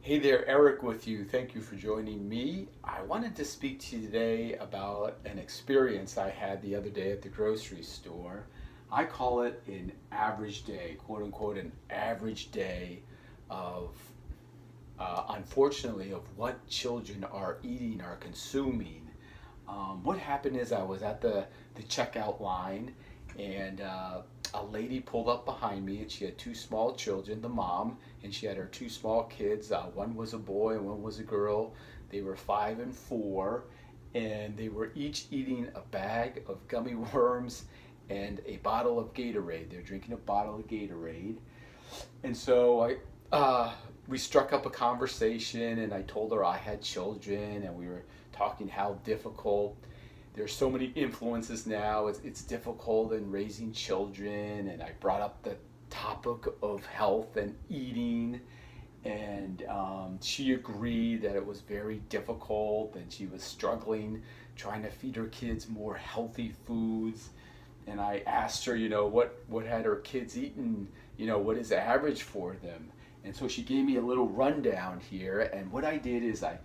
Hey there, Eric with you. Thank you for joining me. I wanted to speak to you today about an experience I had the other day at the grocery store. I call it an average day, quote unquote, an average day of, unfortunately, of what children are eating, are consuming. What happened is I was at the checkout line and a lady pulled up behind me and she had two small children, the mom, and she had her two small kids. One was a boy and one was a girl. They were 5 and 4, and they were each eating a bag of gummy worms and a bottle of Gatorade. They're drinking a bottle of Gatorade. And so we struck up a conversation, and I told her I had children, and we were talking how difficult. There's so many influences now. It's difficult in raising children, and I brought up the topic of health and eating, and she agreed that it was very difficult, and she was struggling trying to feed her kids more healthy foods. And I asked her, what had her kids eaten, what is average for them. And so she gave me a little rundown here. And what I did is I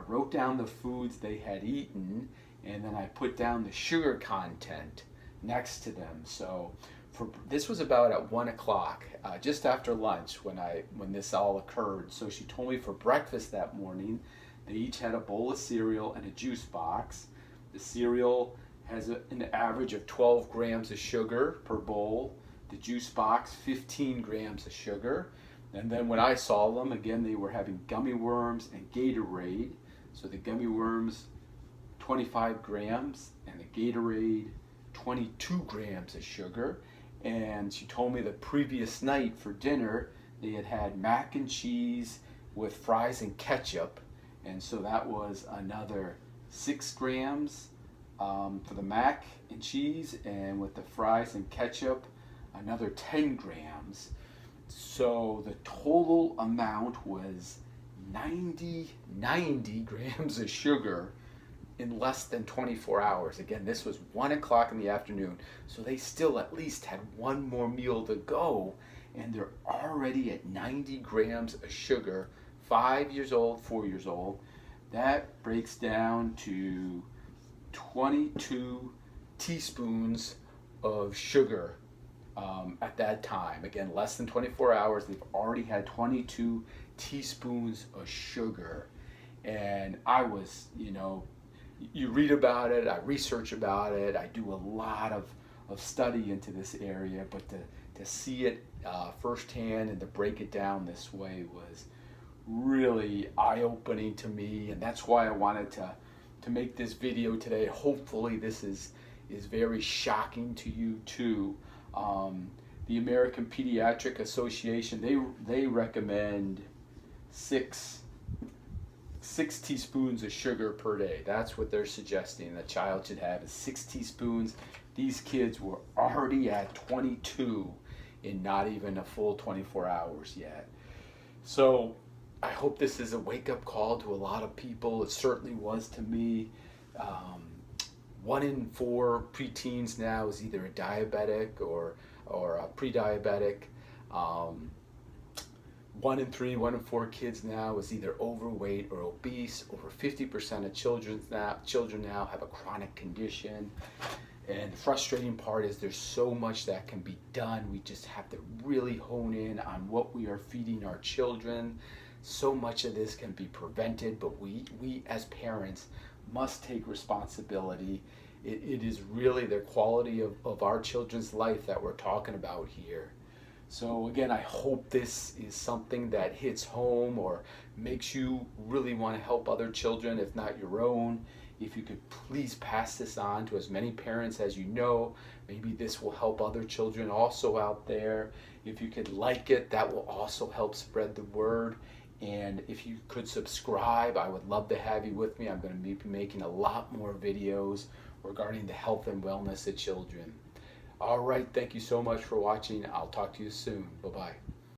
wrote down the foods they had eaten, and then I put down the sugar content next to them. So this was about at 1 o'clock, just after lunch when this all occurred. So she told me for breakfast that morning, they each had a bowl of cereal and a juice box. The cereal has an average of 12 grams of sugar per bowl. The juice box, 15 grams of sugar. And then when I saw them, again, they were having gummy worms and Gatorade. So the gummy worms, 25 grams, and the Gatorade, 22 grams of sugar. And she told me the previous night for dinner, they had had mac and cheese with fries and ketchup. And so that was another 6 grams for the mac and cheese, and with the fries and ketchup, another 10 grams. So the total amount was 90 grams of sugar in less than 24 hours. Again, this was 1 o'clock in the afternoon, so they still at least had one more meal to go, and they're already at 90 grams of sugar. 5 years old, 4 years old. That breaks down to 22 teaspoons of sugar at that time. Again, less than 24 hours, they've already had 22 teaspoons of sugar. And I was, you read about it, I research about it, I do a lot of study into this area, but to see it firsthand and to break it down this way was really eye-opening to me, and that's why I wanted to make this video today. Hopefully this is very shocking to you too. The American Pediatric Association, they recommend six teaspoons of sugar per day. That's what they're suggesting a child should have, is 6 teaspoons. These kids were already at 22 in not even a full 24 hours yet. So I hope this is a wake-up call to a lot of people. It certainly was to me. 1 in 4 preteens now is either a diabetic or a pre-diabetic. 1 in 3, 1 in 4 kids now is either overweight or obese. Over 50% of children now have a chronic condition. And the frustrating part is there's so much that can be done. We just have to really hone in on what we are feeding our children. So much of this can be prevented, but we as parents must take responsibility. It is really the quality of our children's life that we're talking about here. So again, I hope this is something that hits home or makes you really want to help other children, if not your own. If you could please pass this on to as many parents as you know. Maybe this will help other children also out there. If you could like it, that will also help spread the word. And if you could subscribe, I would love to have you with me. I'm going to be making a lot more videos regarding the health and wellness of children. All right, thank you so much for watching. I'll talk to you soon. Bye-bye.